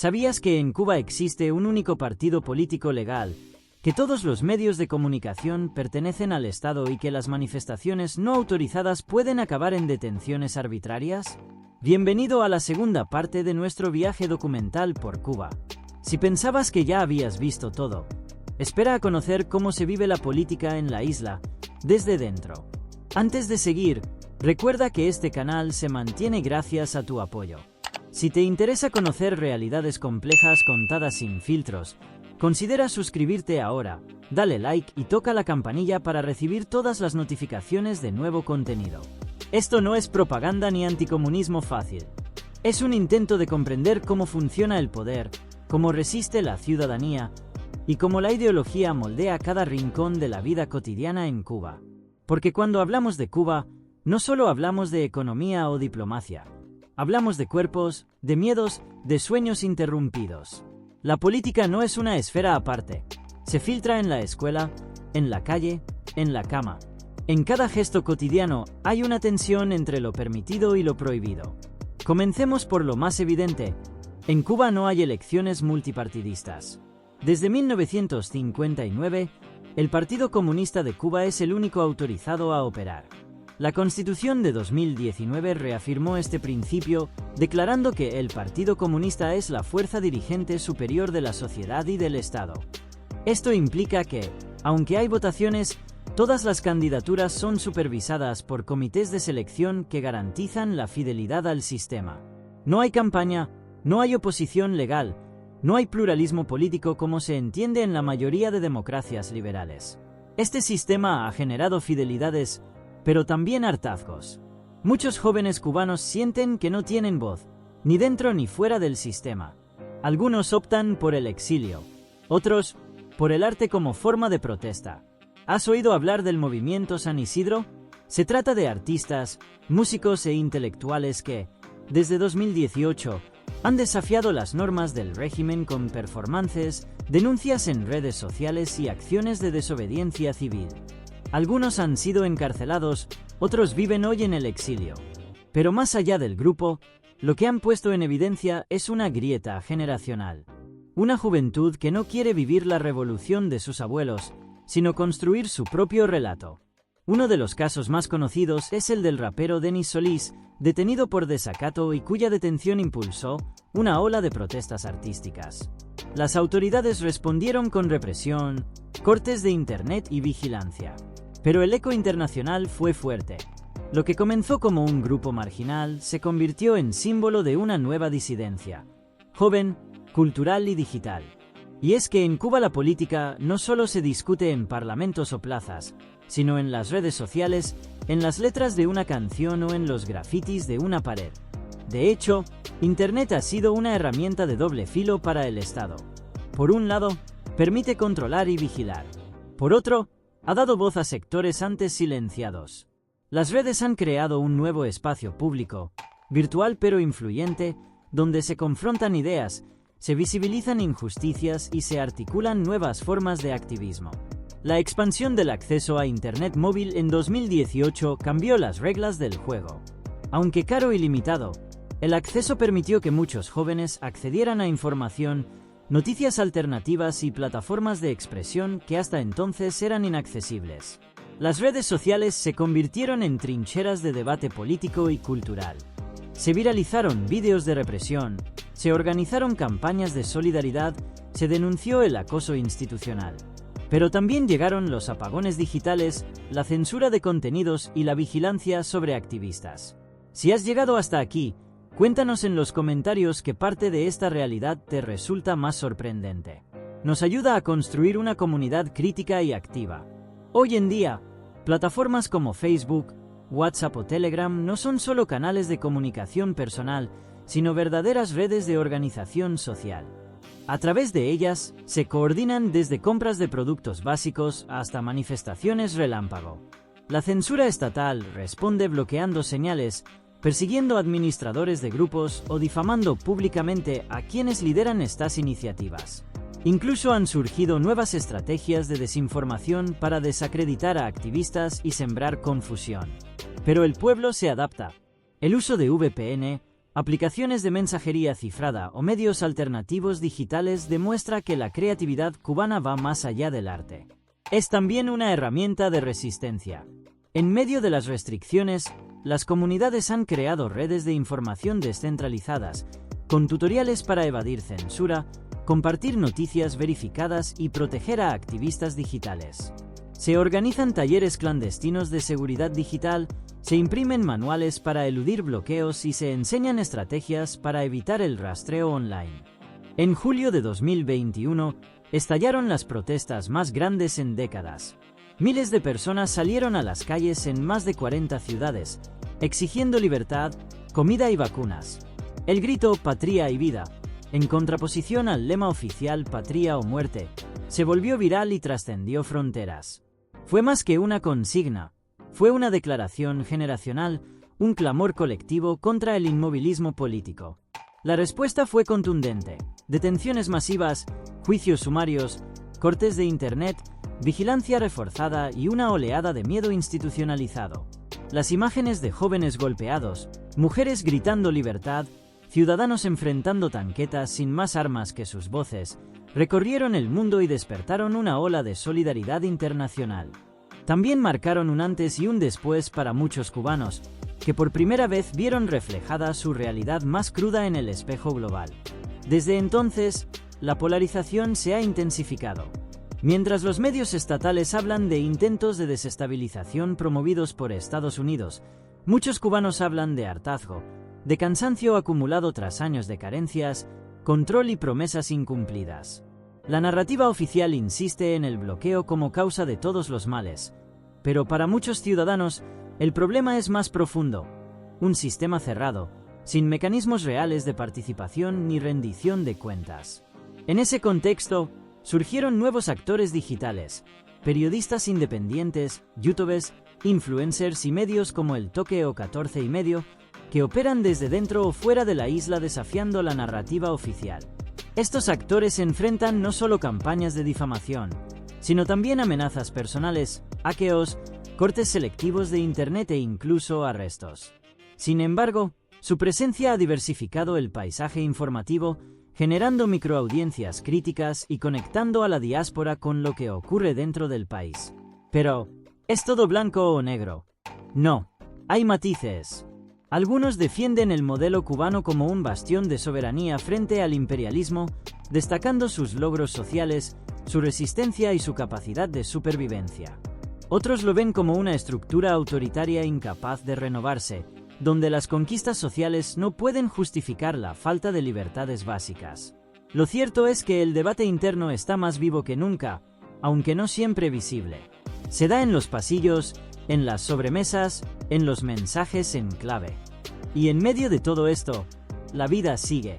¿Sabías que en Cuba existe un único partido político legal, que todos los medios de comunicación pertenecen al Estado y que las manifestaciones no autorizadas pueden acabar en detenciones arbitrarias? Bienvenido a la segunda parte de nuestro viaje documental por Cuba. Si pensabas que ya habías visto todo, espera a conocer cómo se vive la política en la isla, desde dentro. Antes de seguir, recuerda que este canal se mantiene gracias a tu apoyo. Si te interesa conocer realidades complejas contadas sin filtros, considera suscribirte ahora, dale like y toca la campanilla para recibir todas las notificaciones de nuevo contenido. Esto no es propaganda ni anticomunismo fácil. Es un intento de comprender cómo funciona el poder, cómo resiste la ciudadanía y cómo la ideología moldea cada rincón de la vida cotidiana en Cuba. Porque cuando hablamos de Cuba, no solo hablamos de economía o diplomacia. Hablamos de cuerpos, de miedos, de sueños interrumpidos. La política no es una esfera aparte. Se filtra en la escuela, en la calle, en la cama. En cada gesto cotidiano hay una tensión entre lo permitido y lo prohibido. Comencemos por lo más evidente. En Cuba no hay elecciones multipartidistas. Desde 1959, el Partido Comunista de Cuba es el único autorizado a operar. La Constitución de 2019 reafirmó este principio, declarando que el Partido Comunista es la fuerza dirigente superior de la sociedad y del Estado. Esto implica que, aunque hay votaciones, todas las candidaturas son supervisadas por comités de selección que garantizan la fidelidad al sistema. No hay campaña, no hay oposición legal, no hay pluralismo político como se entiende en la mayoría de democracias liberales. Este sistema ha generado fidelidades, pero también hartazgos. Muchos jóvenes cubanos sienten que no tienen voz, ni dentro ni fuera del sistema. Algunos optan por el exilio, otros por el arte como forma de protesta. ¿Has oído hablar del movimiento San Isidro? Se trata de artistas, músicos e intelectuales que, desde 2018, han desafiado las normas del régimen con performances, denuncias en redes sociales y acciones de desobediencia civil. Algunos han sido encarcelados, otros viven hoy en el exilio. Pero más allá del grupo, lo que han puesto en evidencia es una grieta generacional. Una juventud que no quiere vivir la revolución de sus abuelos, sino construir su propio relato. Uno de los casos más conocidos es el del rapero Denis Solís, detenido por desacato y cuya detención impulsó una ola de protestas artísticas. Las autoridades respondieron con represión, cortes de internet y vigilancia. Pero el eco internacional fue fuerte. Lo que comenzó como un grupo marginal se convirtió en símbolo de una nueva disidencia, joven, cultural y digital. Y es que en Cuba la política no solo se discute en parlamentos o plazas, sino en las redes sociales, en las letras de una canción o en los grafitis de una pared. De hecho, Internet ha sido una herramienta de doble filo para el Estado. Por un lado, permite controlar y vigilar. Por otro, ha dado voz a sectores antes silenciados. Las redes han creado un nuevo espacio público, virtual pero influyente, donde se confrontan ideas, se visibilizan injusticias y se articulan nuevas formas de activismo. La expansión del acceso a Internet móvil en 2018 cambió las reglas del juego. Aunque caro y limitado, el acceso permitió que muchos jóvenes accedieran a información, noticias alternativas y plataformas de expresión que hasta entonces eran inaccesibles. Las redes sociales se convirtieron en trincheras de debate político y cultural. Se viralizaron vídeos de represión, se organizaron campañas de solidaridad, se denunció el acoso institucional. Pero también llegaron los apagones digitales, la censura de contenidos y la vigilancia sobre activistas. Si has llegado hasta aquí, cuéntanos en los comentarios qué parte de esta realidad te resulta más sorprendente. Nos ayuda a construir una comunidad crítica y activa. Hoy en día, plataformas como Facebook, WhatsApp o Telegram no son solo canales de comunicación personal, sino verdaderas redes de organización social. A través de ellas, se coordinan desde compras de productos básicos hasta manifestaciones relámpago. La censura estatal responde bloqueando señales, persiguiendo administradores de grupos o difamando públicamente a quienes lideran estas iniciativas. Incluso han surgido nuevas estrategias de desinformación para desacreditar a activistas y sembrar confusión. Pero el pueblo se adapta. El uso de VPN, aplicaciones de mensajería cifrada o medios alternativos digitales demuestra que la creatividad cubana va más allá del arte. Es también una herramienta de resistencia. En medio de las restricciones, las comunidades han creado redes de información descentralizadas, con tutoriales para evadir censura, compartir noticias verificadas y proteger a activistas digitales. Se organizan talleres clandestinos de seguridad digital, se imprimen manuales para eludir bloqueos y se enseñan estrategias para evitar el rastreo online. En julio de 2021, estallaron las protestas más grandes en décadas. Miles de personas salieron a las calles en más de 40 ciudades, exigiendo libertad, comida y vacunas. El grito «Patria y vida», en contraposición al lema oficial «Patria o muerte», se volvió viral y trascendió fronteras. Fue más que una consigna, fue una declaración generacional, un clamor colectivo contra el inmovilismo político. La respuesta fue contundente: detenciones masivas, juicios sumarios, cortes de internet, vigilancia reforzada y una oleada de miedo institucionalizado. Las imágenes de jóvenes golpeados, mujeres gritando libertad, ciudadanos enfrentando tanquetas sin más armas que sus voces, recorrieron el mundo y despertaron una ola de solidaridad internacional. También marcaron un antes y un después para muchos cubanos, que por primera vez vieron reflejada su realidad más cruda en el espejo global. Desde entonces, la polarización se ha intensificado. Mientras los medios estatales hablan de intentos de desestabilización promovidos por Estados Unidos, muchos cubanos hablan de hartazgo, de cansancio acumulado tras años de carencias, control y promesas incumplidas. La narrativa oficial insiste en el bloqueo como causa de todos los males, pero para muchos ciudadanos el problema es más profundo: un sistema cerrado, sin mecanismos reales de participación ni rendición de cuentas. En ese contexto, surgieron nuevos actores digitales, periodistas independientes, youtubers, influencers y medios como El Toque o 14 y medio, que operan desde dentro o fuera de la isla desafiando la narrativa oficial. Estos actores enfrentan no solo campañas de difamación, sino también amenazas personales, hackeos, cortes selectivos de internet e incluso arrestos. Sin embargo, su presencia ha diversificado el paisaje informativo, generando microaudiencias críticas y conectando a la diáspora con lo que ocurre dentro del país. Pero, ¿es todo blanco o negro? No, hay matices. Algunos defienden el modelo cubano como un bastión de soberanía frente al imperialismo, destacando sus logros sociales, su resistencia y su capacidad de supervivencia. Otros lo ven como una estructura autoritaria incapaz de renovarse, donde las conquistas sociales no pueden justificar la falta de libertades básicas. Lo cierto es que el debate interno está más vivo que nunca, aunque no siempre visible. Se da en los pasillos, en las sobremesas, en los mensajes en clave. Y en medio de todo esto, la vida sigue.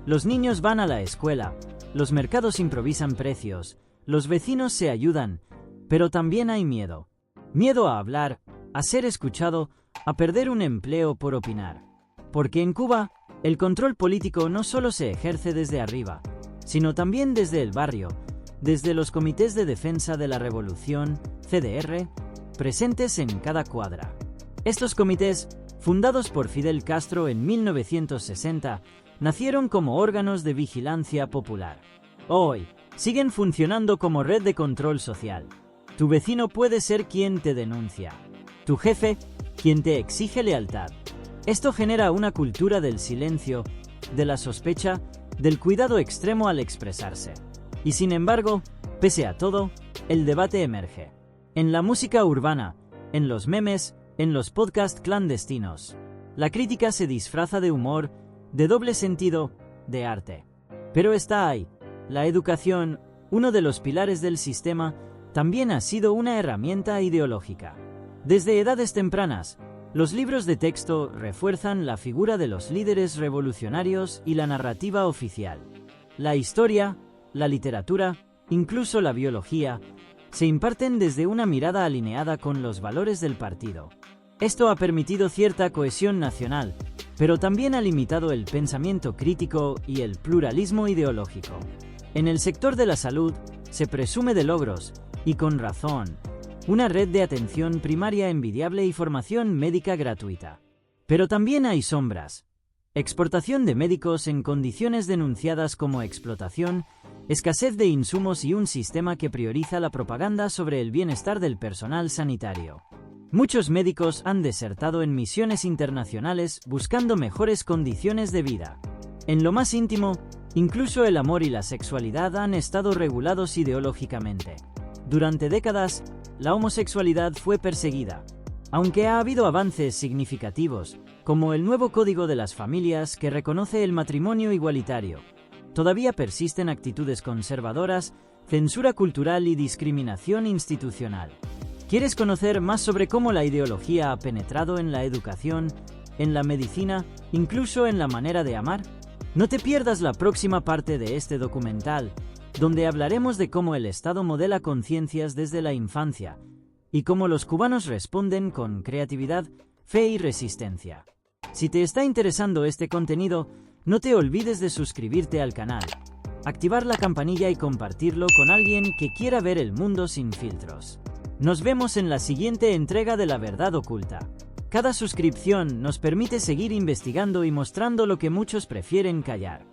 Los niños van a la escuela, los mercados improvisan precios, los vecinos se ayudan, pero también hay miedo. Miedo a hablar, a ser escuchado, a perder un empleo por opinar. Porque en Cuba, el control político no solo se ejerce desde arriba, sino también desde el barrio, desde los comités de defensa de la revolución, CDR, presentes en cada cuadra. Estos comités, fundados por Fidel Castro en 1960, nacieron como órganos de vigilancia popular. Hoy, siguen funcionando como red de control social. Tu vecino puede ser quien te denuncia. Tu jefe, quien te exige lealtad. Esto genera una cultura del silencio, de la sospecha, del cuidado extremo al expresarse. Y sin embargo, pese a todo, el debate emerge. En la música urbana, en los memes, en los podcasts clandestinos. La crítica se disfraza de humor, de doble sentido, de arte. Pero está ahí. La educación, uno de los pilares del sistema, también ha sido una herramienta ideológica. Desde edades tempranas, los libros de texto refuerzan la figura de los líderes revolucionarios y la narrativa oficial. La historia, la literatura, incluso la biología, se imparten desde una mirada alineada con los valores del partido. Esto ha permitido cierta cohesión nacional, pero también ha limitado el pensamiento crítico y el pluralismo ideológico. En el sector de la salud, se presume de logros, y con razón, una red de atención primaria envidiable y formación médica gratuita. Pero también hay sombras. Exportación de médicos en condiciones denunciadas como explotación, escasez de insumos y un sistema que prioriza la propaganda sobre el bienestar del personal sanitario. Muchos médicos han desertado en misiones internacionales buscando mejores condiciones de vida. En lo más íntimo, incluso el amor y la sexualidad han estado regulados ideológicamente. Durante décadas, la homosexualidad fue perseguida. Aunque ha habido avances significativos, como el nuevo Código de las Familias que reconoce el matrimonio igualitario, todavía persisten actitudes conservadoras, censura cultural y discriminación institucional. ¿Quieres conocer más sobre cómo la ideología ha penetrado en la educación, en la medicina, incluso en la manera de amar? No te pierdas la próxima parte de este documental, donde hablaremos de cómo el Estado modela conciencias desde la infancia y cómo los cubanos responden con creatividad, fe y resistencia. Si te está interesando este contenido, no te olvides de suscribirte al canal, activar la campanilla y compartirlo con alguien que quiera ver el mundo sin filtros. Nos vemos en la siguiente entrega de La Verdad Oculta. Cada suscripción nos permite seguir investigando y mostrando lo que muchos prefieren callar.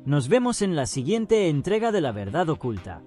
Nos vemos en la siguiente entrega de La Verdad Oculta.